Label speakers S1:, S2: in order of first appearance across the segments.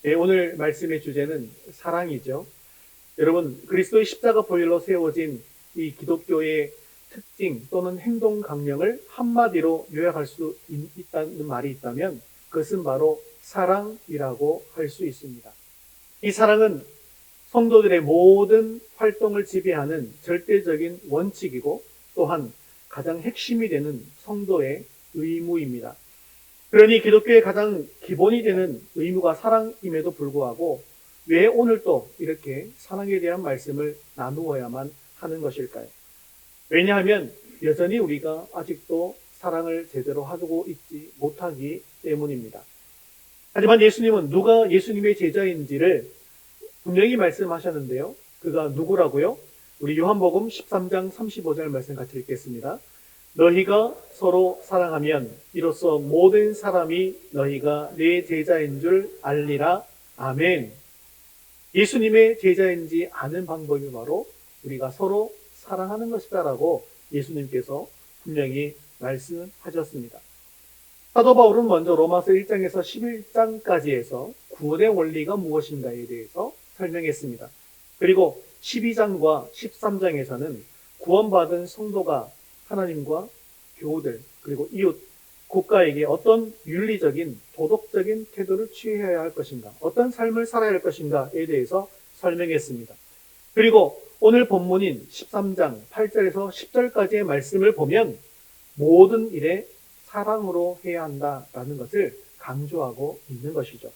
S1: 예, 오늘 말씀의 주제는 사랑이죠. 여러분, 그리스도의 십자가 보혈로 세워진 이 기독교의 특징 또는 행동 강령을 한마디로 요약할 수 있다는 말이 있다면 그것은 바로 사랑이라고 할 수 있습니다. 이 사랑은 성도들의 모든 활동을 지배하는 절대적인 원칙이고 또한 가장 핵심이 되는 성도의 의무입니다. 그러니 기독교의 가장 기본이 되는 의무가 사랑임에도 불구하고 왜 오늘 또 이렇게 사랑에 대한 말씀을 나누어야만 하는 것일까요? 왜냐하면 여전히 우리가 아직도 사랑을 제대로 하고 있지 못하기 때문입니다. 하지만 예수님은 누가 예수님의 제자인지를 분명히 말씀하셨는데요. 그가 누구라고요? 우리 요한복음 13장 35절 말씀 같이 읽겠습니다. 너희가 서로 사랑하면 이로써 모든 사람이 너희가 내 제자인 줄 알리라. 아멘. 예수님의 제자인지 아는 방법이 바로 우리가 서로 사랑하는 것이다라고 예수님께서 분명히 말씀하셨습니다. 사도 바울은 먼저 로마서 1장에서 11장까지 해서 구원의 원리가 무엇인가에 대해서 설명했습니다. 그리고 12장과 13장에서는 구원받은 성도가 하나님과 교우들 그리고 이웃, 국가에게 어떤 윤리적인 도덕적인 태도를 취해야 할 것인가, 어떤 삶을 살아야 할 것인가에 대해서 설명했습니다. 그리고 오늘 본문인 13장 8절에서 10절까지의 말씀을 보면 모든 일에 사랑으로 해야 한다라는 것을 강조하고 있는 것이죠.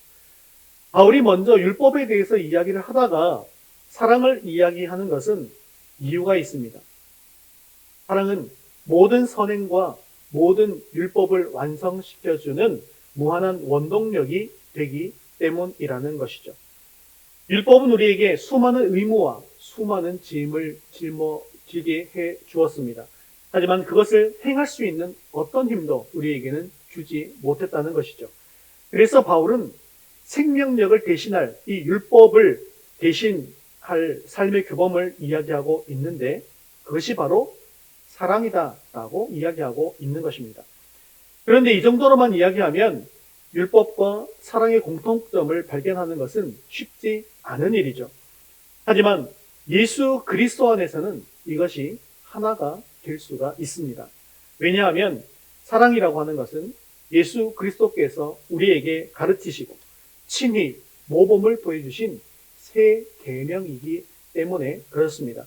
S1: 바울이 먼저 율법에 대해서 이야기를 하다가 사랑을 이야기하는 것은 이유가 있습니다. 사랑은 모든 선행과 모든 율법을 완성시켜주는 무한한 원동력이 되기 때문이라는 것이죠. 율법은 우리에게 수많은 의무와 수많은 짐을 짊어지게 해 주었습니다. 하지만 그것을 행할 수 있는 어떤 힘도 우리에게는 주지 못했다는 것이죠. 그래서 바울은 생명력을 대신할 이 율법을 대신할 삶의 규범을 이야기하고 있는데 그것이 바로 사랑이다라고 이야기하고 있는 것입니다. 그런데 이 정도로만 이야기하면 율법과 사랑의 공통점을 발견하는 것은 쉽지 않은 일이죠. 하지만 예수 그리스도 안에서는 이것이 하나가 될 수가 있습니다. 왜냐하면 사랑이라고 하는 것은 예수 그리스도께서 우리에게 가르치시고 친히 모범을 보여주신 새 계명이기 때문에 그렇습니다.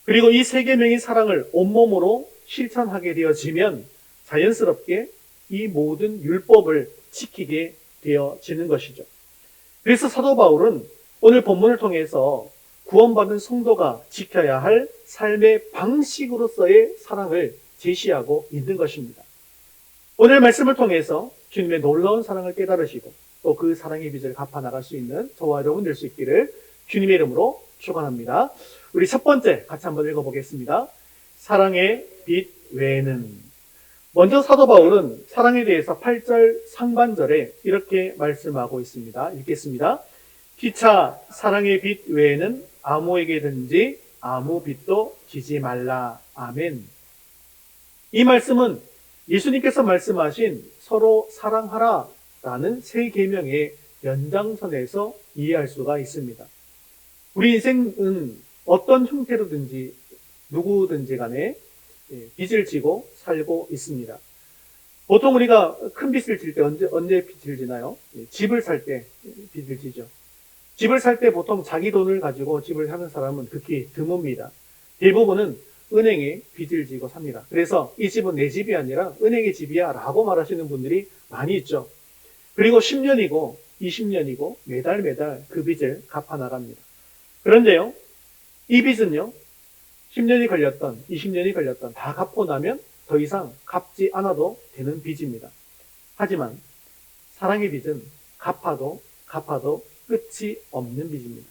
S1: 그리고 이 새 계명의 사랑을 온몸으로 실천하게 되어지면 자연스럽게 이 모든 율법을 지키게 되어지는 것이죠. 그래서 사도 바울은 오늘 본문을 통해서 구원받은 성도가 지켜야 할 삶의 방식으로서의 사랑을 제시하고 있는 것입니다. 오늘 말씀을 통해서 주님의 놀라운 사랑을 깨달으시고 또 그 사랑의 빚을 갚아나갈 수 있는 저와 여러분 될 수 있기를 주님의 이름으로 축원합니다. 우리 첫 번째 같이 한번 읽어보겠습니다. 사랑의 빚 외에는. 먼저 사도 바울은 사랑에 대해서 8절 상반절에 이렇게 말씀하고 있습니다. 읽겠습니다. 피차 사랑의 빚 외에는 아무에게든지 아무 빚도 지지 말라. 아멘. 이 말씀은 예수님께서 말씀하신 서로 사랑하라 라는 새 계명의 연장선에서 이해할 수가 있습니다. 우리 인생은 어떤 형태로든지 누구든지 간에 빚을 지고 살고 있습니다. 보통 우리가 큰 빚을 질 때 언제 빚을 지나요? 집을 살 때 빚을 지죠. 집을 살 때 보통 자기 돈을 가지고 집을 사는 사람은 극히 드뭅니다. 대부분은 은행에 빚을 지고 삽니다. 그래서 이 집은 내 집이 아니라 은행의 집이야 라고 말하시는 분들이 많이 있죠. 그리고 10년이고 20년이고 매달 그 빚을 갚아나갑니다. 그런데요, 이 빚은요, 10년이 걸렸던 20년이 걸렸던 다 갚고 나면 더 이상 갚지 않아도 되는 빚입니다. 하지만 사랑의 빚은 갚아도 끝이 없는 빚입니다.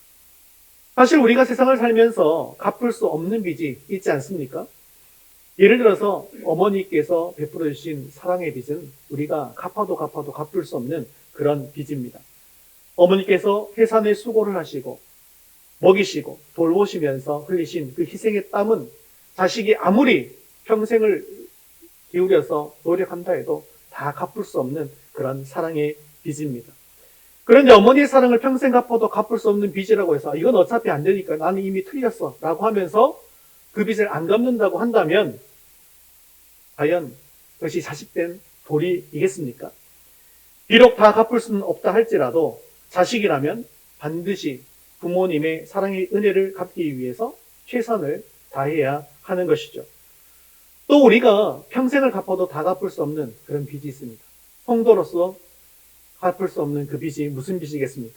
S1: 사실 우리가 세상을 살면서 갚을 수 없는 빚이 있지 않습니까? 예를 들어서 어머니께서 베풀어 주신 사랑의 빚은 우리가 갚아도 갚을 수 없는 그런 빚입니다. 어머니께서 해산의 수고를 하시고 먹이시고 돌보시면서 흘리신 그 희생의 땀은 자식이 아무리 평생을 기울여서 노력한다 해도 다 갚을 수 없는 그런 사랑의 빚입니다. 그런데 어머니의 사랑을 평생 갚아도 갚을 수 없는 빚이라고 해서 이건 어차피 안 되니까 나는 이미 틀렸어 라고 하면서 그 빚을 안 갚는다고 한다면 과연 그것이 자식된 도리이겠습니까? 비록 다 갚을 수는 없다 할지라도 자식이라면 반드시 부모님의 사랑의 은혜를 갚기 위해서 최선을 다해야 하는 것이죠. 또 우리가 평생을 갚아도 다 갚을 수 없는 그런 빚이 있습니다. 성도로서 갚을 수 없는 그 빚이 무슨 빚이겠습니까?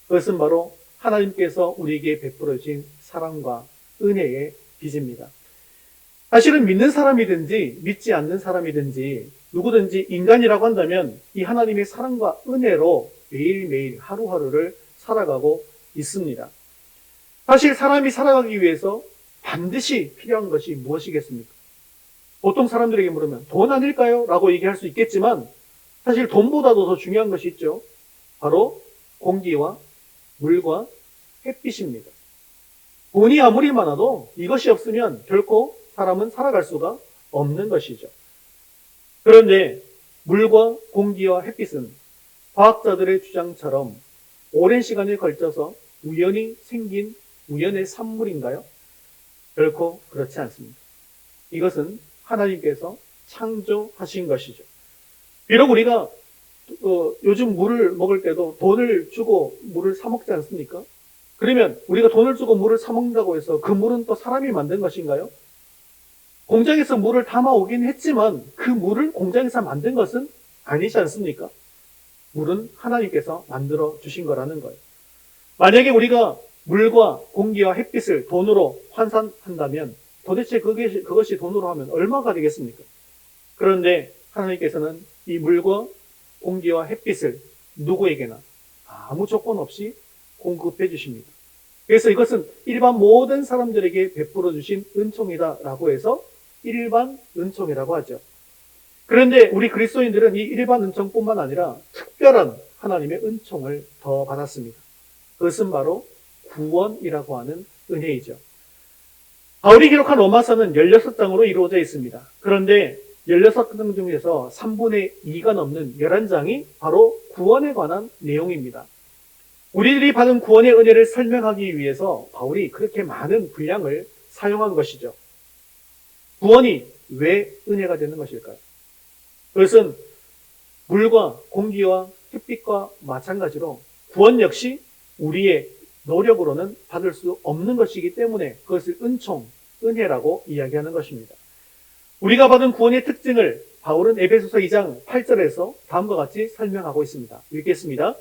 S1: 그것은 바로 하나님께서 우리에게 베풀어 주신 사랑과 은혜의 빚입니다. 사실은 믿는 사람이든지 믿지 않는 사람이든지 누구든지 인간이라고 한다면 이 하나님의 사랑과 은혜로 매일매일 하루하루를 살아가고 있습니다. 사실 사람이 살아가기 위해서 반드시 필요한 것이 무엇이겠습니까? 보통 사람들에게 물으면 돈 아닐까요? 라고 얘기할 수 있겠지만 사실 돈보다도 더 중요한 것이 있죠. 바로 공기와 물과 햇빛입니다. 돈이 아무리 많아도 이것이 없으면 결코 사람은 살아갈 수가 없는 것이죠. 그런데 물과 공기와 햇빛은 과학자들의 주장처럼 오랜 시간에 걸쳐서 우연히 생긴 우연의 산물인가요? 결코 그렇지 않습니다. 이것은 하나님께서 창조하신 것이죠. 비록 우리가 요즘 물을 먹을 때도 돈을 주고 물을 사 먹지 않습니까? 그러면 우리가 돈을 주고 물을 사 먹는다고 해서 그 물은 또 사람이 만든 것인가요? 공장에서 물을 담아오긴 했지만 그 물을 공장에서 만든 것은 아니지 않습니까? 물은 하나님께서 만들어 주신 거라는 거예요. 만약에 우리가 물과 공기와 햇빛을 돈으로 환산한다면 도대체 그것이 돈으로 하면 얼마가 되겠습니까? 그런데 하나님께서는 이 물과 공기와 햇빛을 누구에게나 아무 조건 없이 공급해 주십니다. 그래서 이것은 일반 모든 사람들에게 베풀어 주신 은총이다라고 해서 일반 은총이라고 하죠. 그런데 우리 그리스도인들은 이 일반 은총뿐만 아니라 특별한 하나님의 은총을 더 받았습니다. 그것은 바로 구원이라고 하는 은혜이죠. 바울이 기록한 로마서는 16장으로 이루어져 있습니다. 그런데 16장 중에서 3분의 2가 넘는 11장이 바로 구원에 관한 내용입니다. 우리들이 받은 구원의 은혜를 설명하기 위해서 바울이 그렇게 많은 분량을 사용한 것이죠. 구원이 왜 은혜가 되는 것일까요? 그것은 물과 공기와 햇빛과 마찬가지로 구원 역시 우리의 노력으로는 받을 수 없는 것이기 때문에 그것을 은총, 은혜라고 이야기하는 것입니다. 우리가 받은 구원의 특징을 바울은 에베소서 2장 8절에서 다음과 같이 설명하고 있습니다. 읽겠습니다.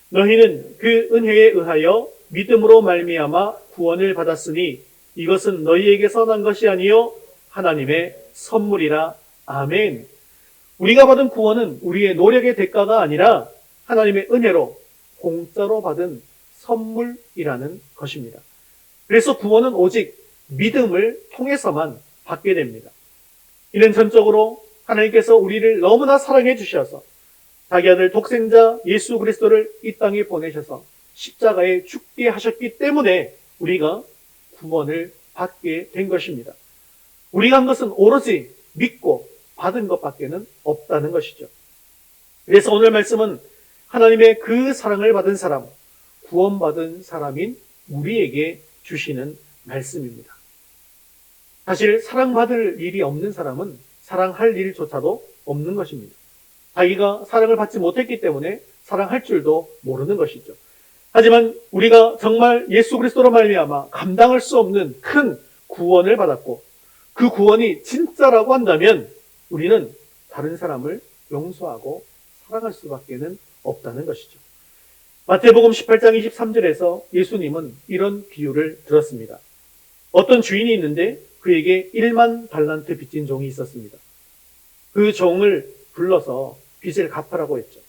S1: 너희는 그 은혜에 의하여 믿음으로 말미암아 구원을 받았으니 이것은 너희에게서 난 것이 아니요 하나님의 선물이라. 아멘. 우리가 받은 구원은 우리의 노력의 대가가 아니라 하나님의 은혜로 공짜로 받은 선물이라는 것입니다. 그래서 구원은 오직 믿음을 통해서만 받게 됩니다. 이는 전적으로 하나님께서 우리를 너무나 사랑해 주셔서 자기 아들 독생자 예수 그리스도를 이 땅에 보내셔서 십자가에 죽게 하셨기 때문에 우리가 구원을 받게 된 것입니다. 우리가 한 것은 오로지 믿고 받은 것밖에는 없다는 것이죠. 그래서 오늘 말씀은 하나님의 그 사랑을 받은 사람, 구원받은 사람인 우리에게 주시는 말씀입니다. 사실 사랑받을 일이 없는 사람은 사랑할 일조차도 없는 것입니다. 자기가 사랑을 받지 못했기 때문에 사랑할 줄도 모르는 것이죠. 하지만 우리가 정말 예수 그리스도로 말미암아 감당할 수 없는 큰 구원을 받았고 그 구원이 진짜라고 한다면 우리는 다른 사람을 용서하고 사랑할 수밖에는 없다는 것이죠. 마태복음 18장 23절에서 예수님은 이런 비유를 들었습니다. 어떤 주인이 있는데 그에게 1만 달란트 빚진 종이 있었습니다. 그 종을 불러서 빚을 갚으라고 했죠.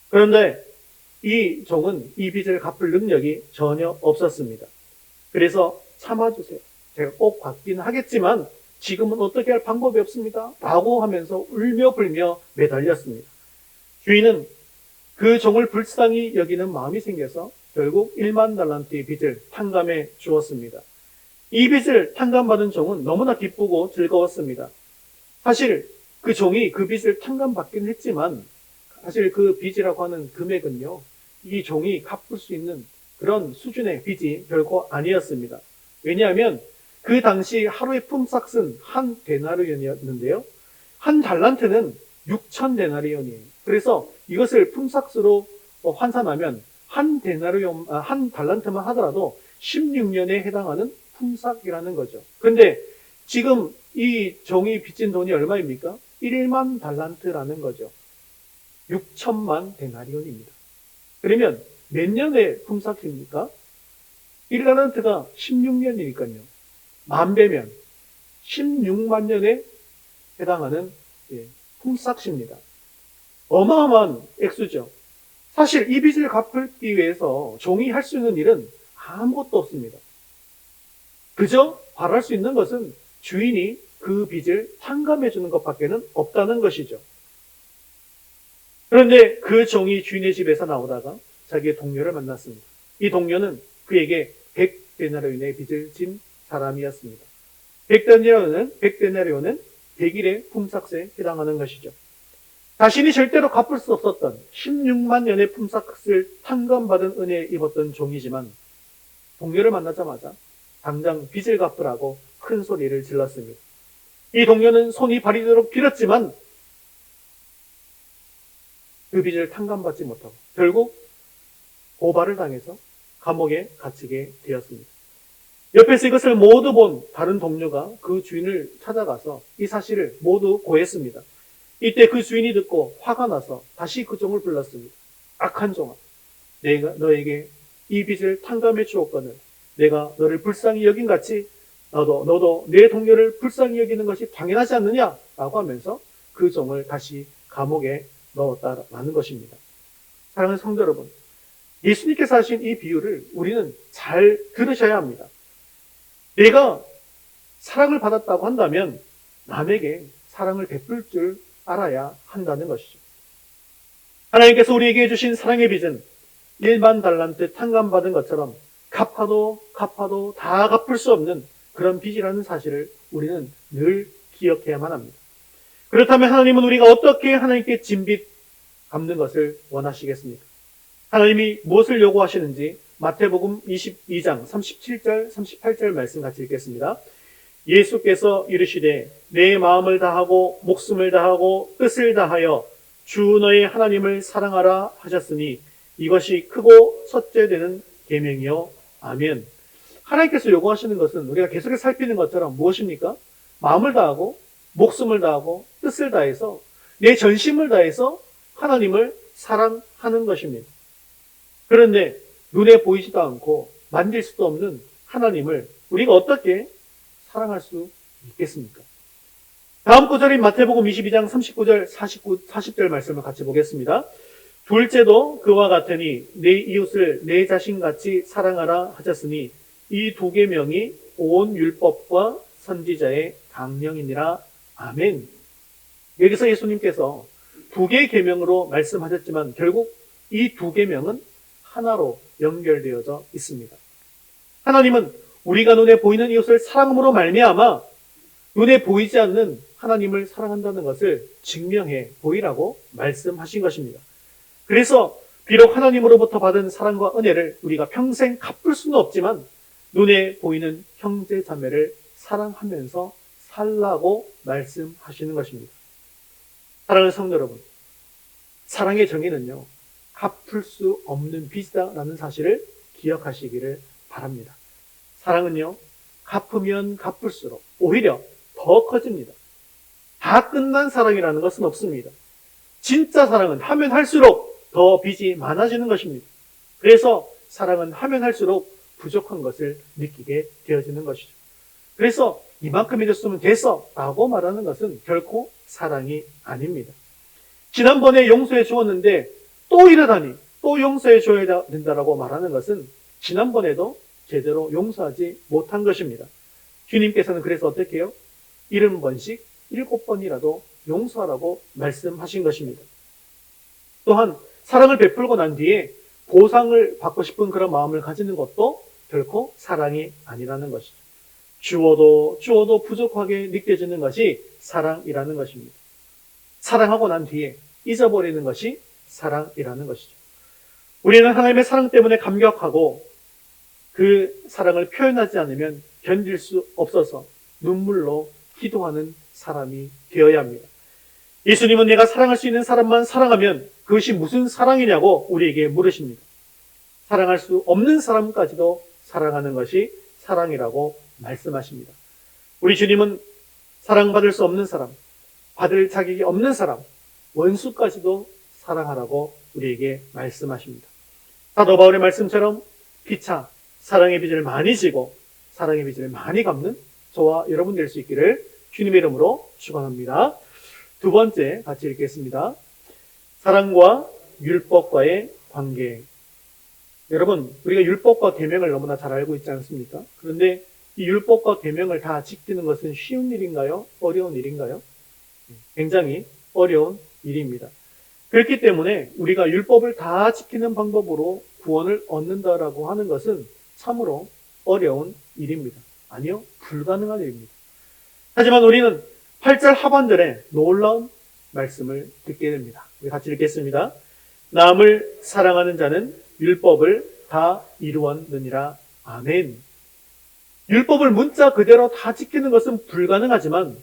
S1: 그런데 이 종은 이 빚을 갚을 능력이 전혀 없었습니다. 그래서 참아주세요. 제가 꼭 갚긴 하겠지만 지금은 어떻게 할 방법이 없습니다. 라고 하면서 울며 불며 매달렸습니다. 주인은 그 종을 불쌍히 여기는 마음이 생겨서 결국 1만 달란트의 빚을 탕감해 주었습니다. 이 빚을 탕감받은 종은 너무나 기쁘고 즐거웠습니다. 사실 그 종이 그 빚을 탕감받긴 했지만 사실 그 빚이라고 하는 금액은요, 이 종이 갚을 수 있는 그런 수준의 빚이 결코 아니었습니다. 왜냐하면 그 당시 하루의 품삯은 한 데나리온이었는데요. 한 달란트는 6천 데나리온이에요. 그래서 이것을 품삯으로 환산하면 한 달란트만 하더라도 16년에 해당하는 품삯이라는 거죠. 그런데 지금 이 종이 빚진 돈이 얼마입니까? 1만 달란트라는 거죠. 6천만 데나리온입니다. 그러면 몇 년의 품삯입니까? 1달란트가 16년이니까요. 만 배면 16만 년에 해당하는 품삯입니다. 어마어마한 액수죠. 사실 이 빚을 갚기 위해서 종이 할 수 있는 일은 아무것도 없습니다. 그저 바랄 수 있는 것은 주인이 그 빚을 탕감해 주는 것밖에는 없다는 것이죠. 그런데 그 종이 주인의 집에서 나오다가 자기의 동료를 만났습니다. 이 동료는 그에게 100데나리온의 빚을 진 사람이었습니다. 100데나리온은 100일의 품삯에 해당하는 것이죠. 자신이 절대로 갚을 수 없었던 16만 년의 품삯을 탕감받은 은혜에 입었던 종이지만 동료를 만나자마자 당장 빚을 갚으라고 큰 소리를 질렀습니다. 이 동료는 손이 발이도록 빌었지만 그 빚을 탕감받지 못하고 결국 고발을 당해서 감옥에 갇히게 되었습니다. 옆에서 이것을 모두 본 다른 동료가 그 주인을 찾아가서 이 사실을 모두 고했습니다. 이때 그 주인이 듣고 화가 나서 다시 그 종을 불렀습니다. 악한 종아, 내가 너에게 이 빚을 탕감해 주었거늘 내가 너를 불쌍히 여긴 같이 너도 내 동료를 불쌍히 여기는 것이 당연하지 않느냐? 라고 하면서 그 종을 다시 감옥에 넣었다라는 것입니다. 사랑하는 성도 여러분, 예수님께서 하신 이 비유를 우리는 잘 들으셔야 합니다. 내가 사랑을 받았다고 한다면 남에게 사랑을 베풀 줄 알아야 한다는 것이죠. 하나님께서 우리에게 해주신 사랑의 빚은 1만 달란트 탕감받은 것처럼 갚아도 다 갚을 수 없는 그런 빚이라는 사실을 우리는 늘 기억해야만 합니다. 그렇다면 하나님은 우리가 어떻게 하나님께 진 빚 갚는 것을 원하시겠습니까? 하나님이 무엇을 요구하시는지 마태복음 22장 37절 38절 말씀 같이 읽겠습니다. 예수께서 이르시되 내 마음을 다하고 목숨을 다하고 뜻을 다하여 주 너의 하나님을 사랑하라 하셨으니 이것이 크고 첫째 되는 계명이요. 아멘. 하나님께서 요구하시는 것은 우리가 계속해서 살피는 것처럼 무엇입니까? 마음을 다하고 목숨을 다하고 뜻을 다해서 내 전심을 다해서 하나님을 사랑하는 것입니다. 그런데 눈에 보이지도 않고 만질 수도 없는 하나님을 우리가 어떻게 사랑할 수 있겠습니까? 다음 구절인 마태복음 22장 39절 40절 말씀을 같이 보겠습니다. 둘째도 그와 같으니 내 이웃을 내 자신같이 사랑하라 하셨으니 이 두 계명이 온 율법과 선지자의 강령이니라. 아멘. 여기서 예수님께서 두 개의 계명으로 말씀하셨지만 결국 이 두 계명은 하나로 연결되어져 있습니다. 하나님은 우리가 눈에 보이는 이웃을 사랑함으로 말미암아 눈에 보이지 않는 하나님을 사랑한다는 것을 증명해 보이라고 말씀하신 것입니다. 그래서 비록 하나님으로부터 받은 사랑과 은혜를 우리가 평생 갚을 수는 없지만 눈에 보이는 형제 자매를 사랑하면서 살라고 말씀하시는 것입니다. 사랑하는 성도 여러분, 사랑의 정의는요, 갚을 수 없는 빚이다라는 사실을 기억하시기를 바랍니다. 사랑은요, 갚으면 갚을수록 오히려 더 커집니다. 다 끝난 사랑이라는 것은 없습니다. 진짜 사랑은 하면 할수록 더 빚이 많아지는 것입니다. 그래서 사랑은 하면 할수록 부족한 것을 느끼게 되어지는 것이죠. 그래서 이만큼 해줬으면 됐어 라고 말하는 것은 결코 사랑이 아닙니다. 지난번에 용서해 주었는데 또 이러다니 또 용서해 줘야 된다라고 말하는 것은 지난번에도 제대로 용서하지 못한 것입니다. 주님께서는 그래서 어떻게 해요? 70번씩 7번이라도 용서하라고 말씀하신 것입니다. 또한 사랑을 베풀고 난 뒤에 보상을 받고 싶은 그런 마음을 가지는 것도 결코 사랑이 아니라는 것이죠. 주어도 부족하게 느껴지는 것이 사랑이라는 것입니다. 사랑하고 난 뒤에 잊어버리는 것이 사랑이라는 것이죠. 우리는 하나님의 사랑 때문에 감격하고 그 사랑을 표현하지 않으면 견딜 수 없어서 눈물로 기도하는 사람이 되어야 합니다. 예수님은 내가 사랑할 수 있는 사람만 사랑하면 그것이 무슨 사랑이냐고 우리에게 물으십니다. 사랑할 수 없는 사람까지도 사랑하는 것이 사랑이라고 말씀하십니다. 우리 주님은 사랑받을 수 없는 사람, 받을 자격이 없는 사람, 원수까지도 사랑하라고 우리에게 말씀하십니다. 사도 바울의 말씀처럼 피차 사랑의 빚을 많이 지고 사랑의 빚을 많이 갚는 저와 여러분 될 수 있기를 주님의 이름으로 축원합니다. 두 번째 같이 읽겠습니다. 사랑과 율법과의 관계. 여러분, 우리가 율법과 계명을 너무나 잘 알고 있지 않습니까? 그런데 이 율법과 계명을 다 지키는 것은 쉬운 일인가요? 어려운 일인가요? 굉장히 어려운 일입니다. 그렇기 때문에 우리가 율법을 다 지키는 방법으로 구원을 얻는다라고 하는 것은 참으로 어려운 일입니다. 아니요, 불가능한 일입니다. 하지만 우리는 8절 하반절에 놀라운 말씀을 듣게 됩니다. 우리 같이 읽겠습니다. 남을 사랑하는 자는 율법을 다 이루었느니라. 아멘. 율법을 문자 그대로 다 지키는 것은 불가능하지만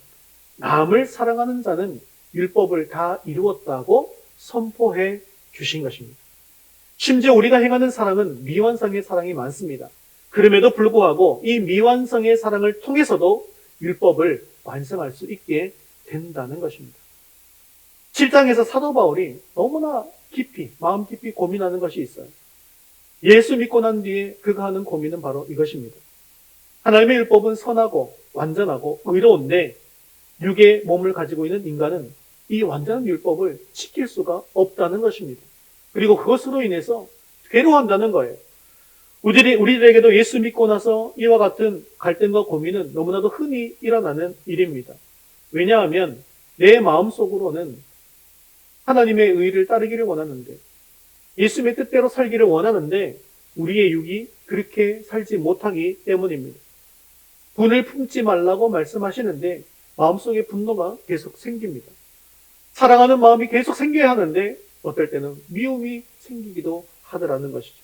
S1: 남을 사랑하는 자는 율법을 다 이루었다고 선포해 주신 것입니다. 심지어 우리가 행하는 사랑은 미완성의 사랑이 많습니다. 그럼에도 불구하고 이 미완성의 사랑을 통해서도 율법을 완성할 수 있게 된다는 것입니다. 7장에서 사도 바울이 너무나 깊이, 마음 깊이 고민하는 것이 있어요. 예수 믿고 난 뒤에 그가 하는 고민은 바로 이것입니다. 하나님의 율법은 선하고 완전하고 의로운데 육의 몸을 가지고 있는 인간은 이 완전한 율법을 지킬 수가 없다는 것입니다. 그리고 그것으로 인해서 괴로워한다는 거예요. 우리들에게도 예수 믿고 나서 이와 같은 갈등과 고민은 너무나도 흔히 일어나는 일입니다. 왜냐하면 내 마음속으로는 하나님의 의를 따르기를 원하는데 예수님의 뜻대로 살기를 원하는데 우리의 육이 그렇게 살지 못하기 때문입니다. 분을 품지 말라고 말씀하시는데 마음속에 분노가 계속 생깁니다. 사랑하는 마음이 계속 생겨야 하는데 어떨 때는 미움이 생기기도 하더라는 것이죠.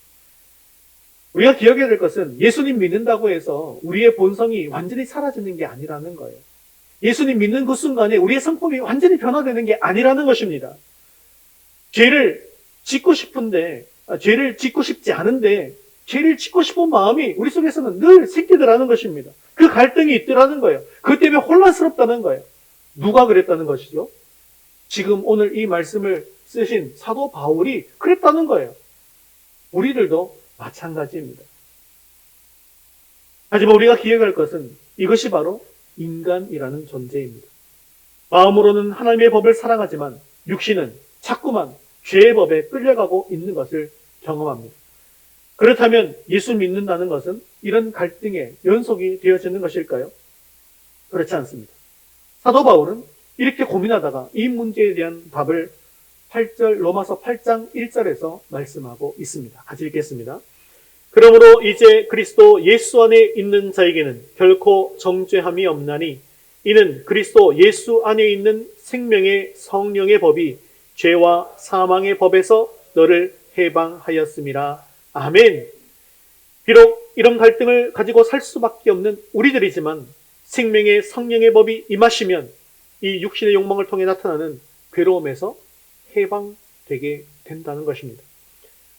S1: 우리가 기억해야 될 것은 예수님 믿는다고 해서 우리의 본성이 완전히 사라지는 게 아니라는 거예요. 예수님 믿는 그 순간에 우리의 성품이 완전히 변화되는 게 아니라는 것입니다. 죄를 짓고 싶지 않은데 죄를 짓고 싶은 마음이 우리 속에서는 늘 생기더라는 것입니다. 그 갈등이 있더라는 거예요. 그것 때문에 혼란스럽다는 거예요. 누가 그랬다는 것이죠? 지금 오늘 이 말씀을 쓰신 사도 바울이 그랬다는 거예요. 우리들도 마찬가지입니다. 하지만 우리가 기억할 것은 이것이 바로 인간이라는 존재입니다. 마음으로는 하나님의 법을 사랑하지만 육신은 자꾸만 죄의 법에 끌려가고 있는 것을 경험합니다. 그렇다면 예수 믿는다는 것은 이런 갈등의 연속이 되어지는 것일까요? 그렇지 않습니다. 사도 바울은 이렇게 고민하다가 이 문제에 대한 답을 로마서 8장 1절에서 말씀하고 있습니다. 같이 읽겠습니다. 그러므로 이제 그리스도 예수 안에 있는 자에게는 결코 정죄함이 없나니 이는 그리스도 예수 안에 있는 생명의 성령의 법이 죄와 사망의 법에서 너를 해방하였음이라. 아멘. 비록 이런 갈등을 가지고 살 수밖에 없는 우리들이지만 생명의 성령의 법이 임하시면 이 육신의 욕망을 통해 나타나는 괴로움에서 해방되게 된다는 것입니다.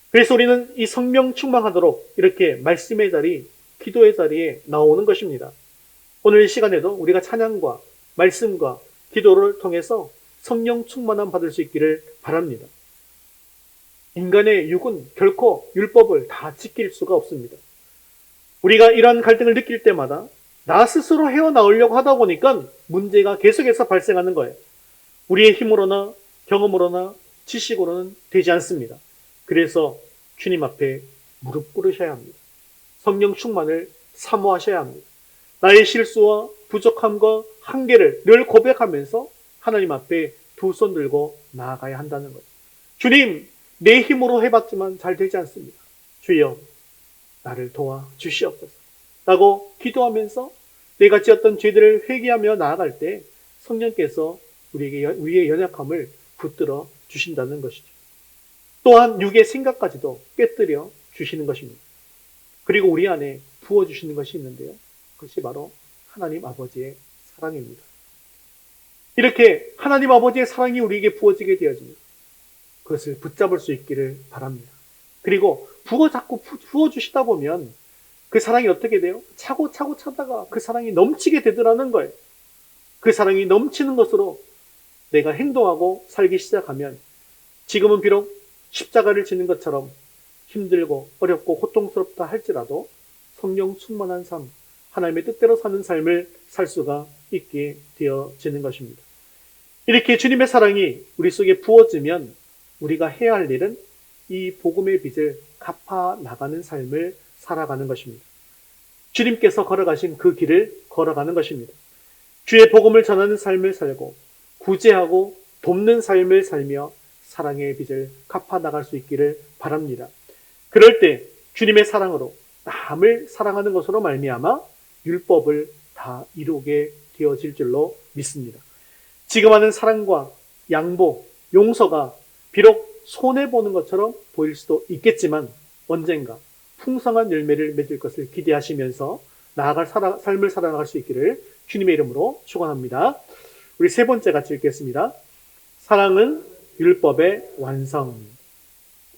S1: 그래서 우리는 이 성령 충만하도록 이렇게 말씀의 자리, 기도의 자리에 나오는 것입니다. 오늘 이 시간에도 우리가 찬양과 말씀과 기도를 통해서 성령 충만함 받을 수 있기를 바랍니다. 인간의 육은 결코 율법을 다 지킬 수가 없습니다. 우리가 이러한 갈등을 느낄 때마다 나 스스로 헤어나오려고 하다 보니까 문제가 계속해서 발생하는 거예요. 우리의 힘으로나 경험으로나 지식으로는 되지 않습니다. 그래서 주님 앞에 무릎 꿇으셔야 합니다. 성령 충만을 사모하셔야 합니다. 나의 실수와 부족함과 한계를 늘 고백하면서 하나님 앞에 두 손 들고 나아가야 한다는 거죠. 주님, 내 힘으로 해봤지만 잘 되지 않습니다. 주여, 나를 도와 주시옵소서. 라고 기도하면서 내가 지었던 죄들을 회개하며 나아갈 때 성령께서 우리의 연약함을 붙들어 주신다는 것이죠. 또한 육의 생각까지도 깨뜨려 주시는 것입니다. 그리고 우리 안에 부어주시는 것이 있는데요. 그것이 바로 하나님 아버지의 사랑입니다. 이렇게 하나님 아버지의 사랑이 우리에게 부어지게 되어집니다. 그것을 붙잡을 수 있기를 바랍니다. 그리고 자꾸 부어주시다 보면 그 사랑이 어떻게 돼요? 차고차고 차다가 그 사랑이 넘치게 되더라는 거예요. 그 사랑이 넘치는 것으로 내가 행동하고 살기 시작하면 지금은 비록 십자가를 지는 것처럼 힘들고 어렵고 고통스럽다 할지라도 성령 충만한 삶, 하나님의 뜻대로 사는 삶을 살 수가 있게 되어지는 것입니다. 이렇게 주님의 사랑이 우리 속에 부어지면 우리가 해야 할 일은 이 복음의 빚을 갚아 나가는 삶을 살아가는 것입니다. 주님께서 걸어가신 그 길을 걸어가는 것입니다. 주의 복음을 전하는 삶을 살고 구제하고 돕는 삶을 살며 사랑의 빚을 갚아 나갈 수 있기를 바랍니다. 그럴 때 주님의 사랑으로 남을 사랑하는 것으로 말미암아 율법을 다 이루게 되어질 줄로 믿습니다. 지금 하는 사랑과 양보, 용서가 비록 손해보는 것처럼 보일 수도 있겠지만 언젠가 풍성한 열매를 맺을 것을 기대하시면서 나아갈 삶을 살아나갈 수 있기를 주님의 이름으로 축원합니다. 우리 세 번째 같이 읽겠습니다. 사랑은 율법의 완성.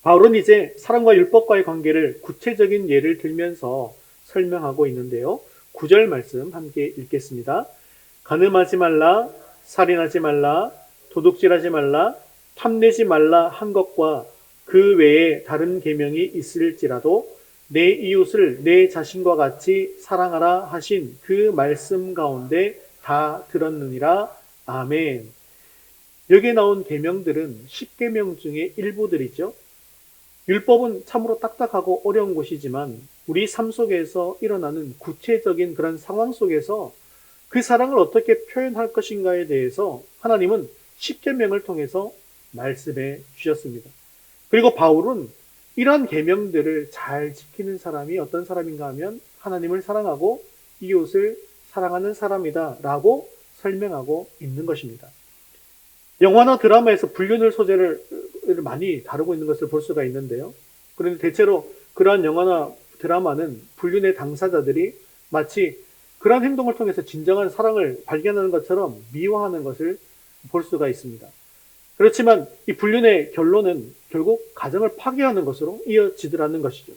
S1: 바울은 이제 사랑과 율법과의 관계를 구체적인 예를 들면서 설명하고 있는데요. 9절 말씀 함께 읽겠습니다. 간음하지 말라, 살인하지 말라, 도둑질하지 말라, 탐내지 말라 한 것과 그 외에 다른 계명이 있을지라도 내 이웃을 내 자신과 같이 사랑하라 하신 그 말씀 가운데 다 들었느니라. 아멘. 여기에 나온 계명들은 10계명 중에 일부들이죠. 율법은 참으로 딱딱하고 어려운 것이지만 우리 삶 속에서 일어나는 구체적인 그런 상황 속에서 그 사랑을 어떻게 표현할 것인가에 대해서 하나님은 10계명을 통해서 말씀해 주셨습니다. 그리고 바울은 이러한 계명들을 잘 지키는 사람이 어떤 사람인가 하면 하나님을 사랑하고 이웃을 사랑하는 사람이다 라고 설명하고 있는 것입니다. 영화나 드라마에서 불륜을 소재를 많이 다루고 있는 것을 볼 수가 있는데요. 그런데 대체로 그러한 영화나 드라마는 불륜의 당사자들이 마치 그러한 행동을 통해서 진정한 사랑을 발견하는 것처럼 미워하는 것을 볼 수가 있습니다. 그렇지만 이 불륜의 결론은 결국 가정을 파괴하는 것으로 이어지더라는 것이죠.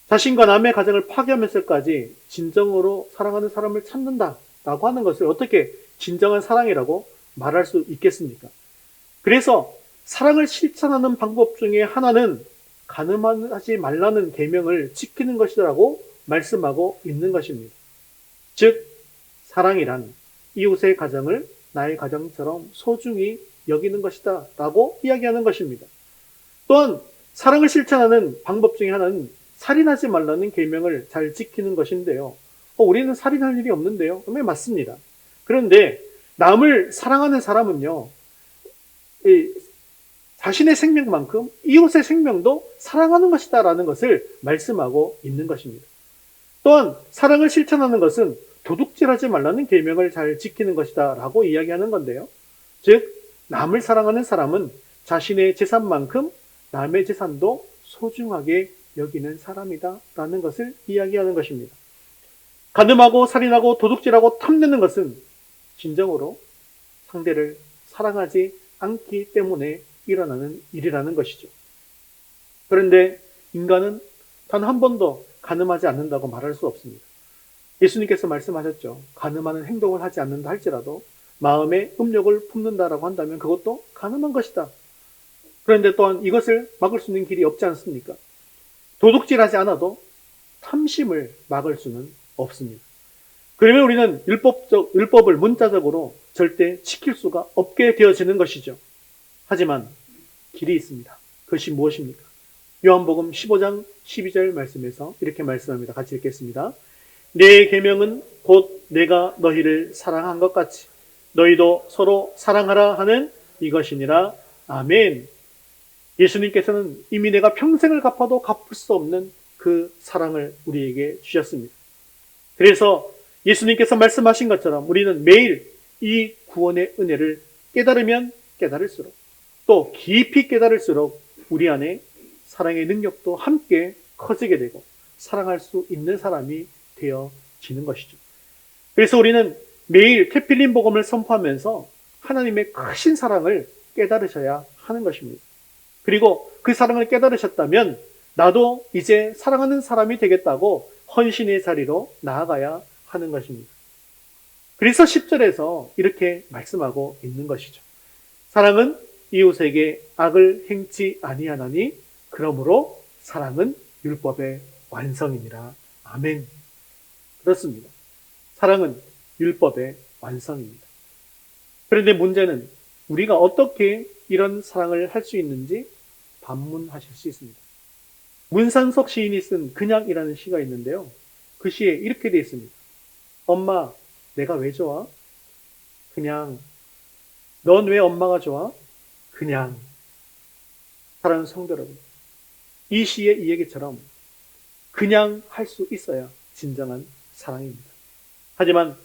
S1: 자신과 남의 가정을 파괴하면서까지 진정으로 사랑하는 사람을 찾는다라고 하는 것을 어떻게 진정한 사랑이라고 말할 수 있겠습니까? 그래서 사랑을 실천하는 방법 중에 하나는 간음하지 말라는 계명을 지키는 것이라고 말씀하고 있는 것입니다. 즉 사랑이란 이웃의 가정을 나의 가정처럼 소중히 여기는 것이다 라고 이야기하는 것입니다. 또한 사랑을 실천하는 방법 중에 하나는 살인하지 말라는 계명을 잘 지키는 것인데요. 우리는 살인할 일이 없는데요. 맞습니다. 그런데 남을 사랑하는 사람은요, 자신의 생명만큼 이웃의 생명도 사랑하는 것이다 라는 것을 말씀하고 있는 것입니다. 또한 사랑을 실천하는 것은 도둑질하지 말라는 계명을 잘 지키는 것이다 라고 이야기하는 건데요. 즉 남을 사랑하는 사람은 자신의 재산만큼 남의 재산도 소중하게 여기는 사람이다 라는 것을 이야기하는 것입니다. 간음하고 살인하고 도둑질하고 탐내는 것은 진정으로 상대를 사랑하지 않기 때문에 일어나는 일이라는 것이죠. 그런데 인간은 단 한 번도 간음하지 않는다고 말할 수 없습니다. 예수님께서 말씀하셨죠. 간음하는 행동을 하지 않는다 할지라도 마음에 음욕을 품는다라고 한다면 그것도 간음한 것이다. 그런데 또한 이것을 막을 수 있는 길이 없지 않습니까? 도둑질하지 않아도 탐심을 막을 수는 없습니다. 그러면 우리는 율법을 문자적으로 절대 지킬 수가 없게 되어지는 것이죠. 하지만 길이 있습니다. 그것이 무엇입니까? 요한복음 15장 12절 말씀에서 이렇게 말씀합니다. 같이 읽겠습니다. 내 계명은 곧 내가 너희를 사랑한 것 같이 너희도 서로 사랑하라 하는 이것이니라. 아멘. 예수님께서는 이미 내가 평생을 갚아도 갚을 수 없는 그 사랑을 우리에게 주셨습니다. 그래서 예수님께서 말씀하신 것처럼 우리는 매일 이 구원의 은혜를 깨달으면 깨달을수록 또 깊이 깨달을수록 우리 안에 사랑의 능력도 함께 커지게 되고 사랑할 수 있는 사람이 되어지는 것이죠. 그래서 우리는 매일 테필린 복음을 선포하면서 하나님의 크신 사랑을 깨달으셔야 하는 것입니다. 그리고 그 사랑을 깨달으셨다면 나도 이제 사랑하는 사람이 되겠다고 헌신의 자리로 나아가야 하는 것입니다. 그래서 10절에서 이렇게 말씀하고 있는 것이죠. 사랑은 이웃에게 악을 행치 아니하나니 그러므로 사랑은 율법의 완성이니라. 아멘. 그렇습니다. 사랑은 율법의 완성입니다. 그런데 문제는 우리가 어떻게 이런 사랑을 할 수 있는지 반문하실 수 있습니다. 문산석 시인이 쓴 그냥이라는 시가 있는데요. 그 시에 이렇게 되어 있습니다. 엄마, 내가 왜 좋아? 그냥. 넌 왜 엄마가 좋아? 그냥. 사랑하는 성도 여러분, 이 시의 이 얘기처럼 그냥 할 수 있어야 진정한 사랑입니다. 하지만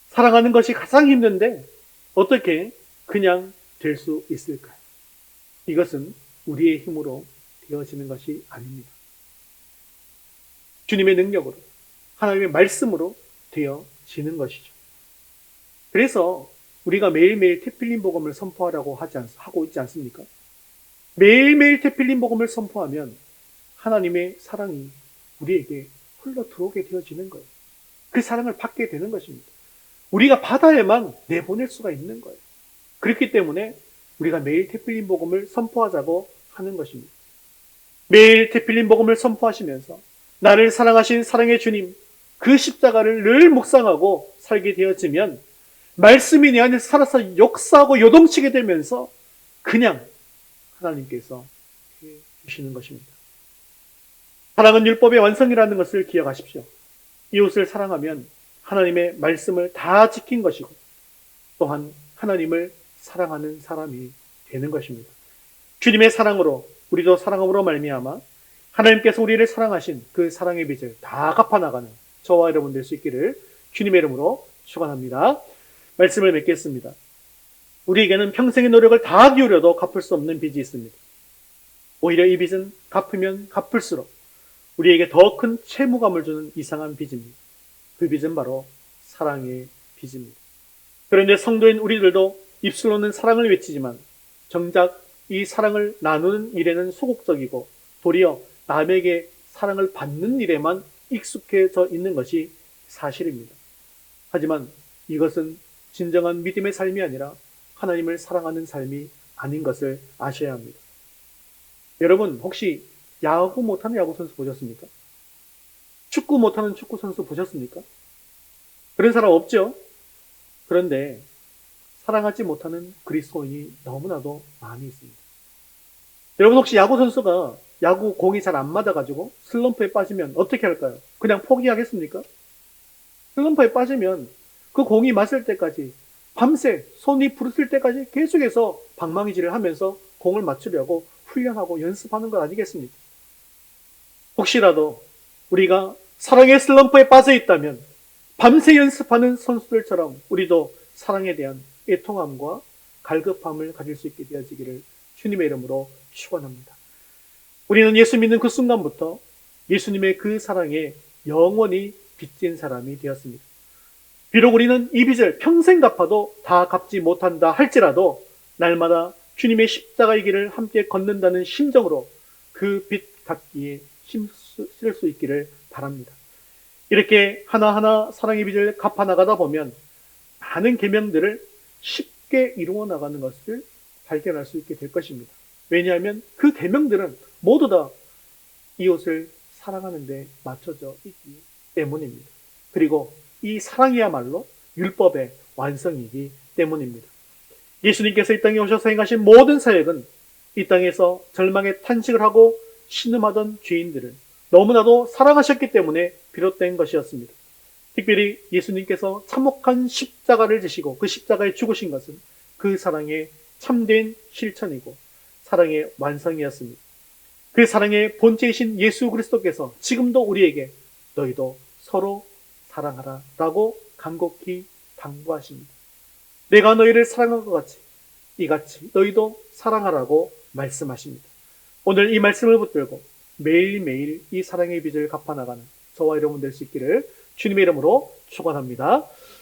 S1: 사랑하는 것이 가장 힘든데 어떻게 그냥 될 수 있을까요? 이것은 우리의 힘으로 되어지는 것이 아닙니다. 주님의 능력으로, 하나님의 말씀으로 되어지는 것이죠. 그래서 우리가 매일매일 테필린 복음을 선포하라고 하고 있지 않습니까? 매일매일 테필린 복음을 선포하면 하나님의 사랑이 우리에게 흘러 들어오게 되어지는 거예요. 그 사랑을 받게 되는 것입니다. 우리가 받아야만 내보낼 수가 있는 거예요. 그렇기 때문에 우리가 매일 테필린 복음을 선포하자고 하는 것입니다. 매일 테필린 복음을 선포하시면서 나를 사랑하신 사랑의 주님, 그 십자가를 늘 묵상하고 살게 되어지면 말씀이 내 안에서 살아서 역사하고 요동치게 되면서 그냥 하나님께서 해주시는 것입니다. 사랑은 율법의 완성이라는 것을 기억하십시오. 이웃을 사랑하면 하나님의 말씀을 다 지킨 것이고 또한 하나님을 사랑하는 사람이 되는 것입니다. 주님의 사랑으로 우리도 사랑함으로 말미암아 하나님께서 우리를 사랑하신 그 사랑의 빚을 다 갚아나가는 저와 여러분 될 수 있기를 주님의 이름으로 축원합니다. 말씀을 맺겠습니다. 우리에게는 평생의 노력을 다 기울여도 갚을 수 없는 빚이 있습니다. 오히려 이 빚은 갚으면 갚을수록 우리에게 더 큰 채무감을 주는 이상한 빚입니다. 그 빚은 바로 사랑의 빚입니다. 그런데 성도인 우리들도 입술로는 사랑을 외치지만 정작 이 사랑을 나누는 일에는 소극적이고 도리어 남에게 사랑을 받는 일에만 익숙해져 있는 것이 사실입니다. 하지만 이것은 진정한 믿음의 삶이 아니라 하나님을 사랑하는 삶이 아닌 것을 아셔야 합니다. 여러분 혹시 야구 못하는 야구 선수 보셨습니까? 축구 못하는 축구 선수 보셨습니까? 그런 사람 없죠? 그런데 사랑하지 못하는 그리스도인이 너무나도 많이 있습니다. 여러분 혹시 야구 선수가 야구 공이 잘 안 맞아가지고 슬럼프에 빠지면 어떻게 할까요? 그냥 포기하겠습니까? 슬럼프에 빠지면 그 공이 맞을 때까지 밤새 손이 부르실 때까지 계속해서 방망이질을 하면서 공을 맞추려고 훈련하고 연습하는 것 아니겠습니까? 혹시라도 우리가 사랑의 슬럼프에 빠져 있다면 밤새 연습하는 선수들처럼 우리도 사랑에 대한 애통함과 갈급함을 가질 수 있게 되어지기를 주님의 이름으로 축원합니다. 우리는 예수 믿는 그 순간부터 예수님의 그 사랑에 영원히 빚진 사람이 되었습니다. 비록 우리는 이 빚을 평생 갚아도 다 갚지 못한다 할지라도 날마다 주님의 십자가의 길을 함께 걷는다는 심정으로 그 빚 갚기에 힘쓸 수 있기를 바랍니다. 이렇게 하나하나 사랑의 빚을 갚아나가다 보면 많은 계명들을 쉽게 이루어 나가는 것을 발견할 수 있게 될 것입니다. 왜냐하면 그 계명들은 모두 다 이웃을 사랑하는 데 맞춰져 있기 때문입니다. 그리고 이 사랑이야말로 율법의 완성이기 때문입니다. 예수님께서 이 땅에 오셔서 행하신 모든 사역은 이 땅에서 절망에 탄식을 하고 신음하던 죄인들을 너무나도 사랑하셨기 때문에 비롯된 것이었습니다. 특별히 예수님께서 참혹한 십자가를 지시고 그 십자가에 죽으신 것은 그 사랑의 참된 실천이고 사랑의 완성이었습니다. 그 사랑의 본체이신 예수 그리스도께서 지금도 우리에게 너희도 서로 사랑하라 라고 간곡히 당부하십니다. 내가 너희를 사랑한 것 같이 이같이 너희도 사랑하라고 말씀하십니다. 오늘 이 말씀을 붙들고 매일매일 이 사랑의 빚을 갚아나가는 저와 여러분 될 수 있기를 주님의 이름으로 축원합니다.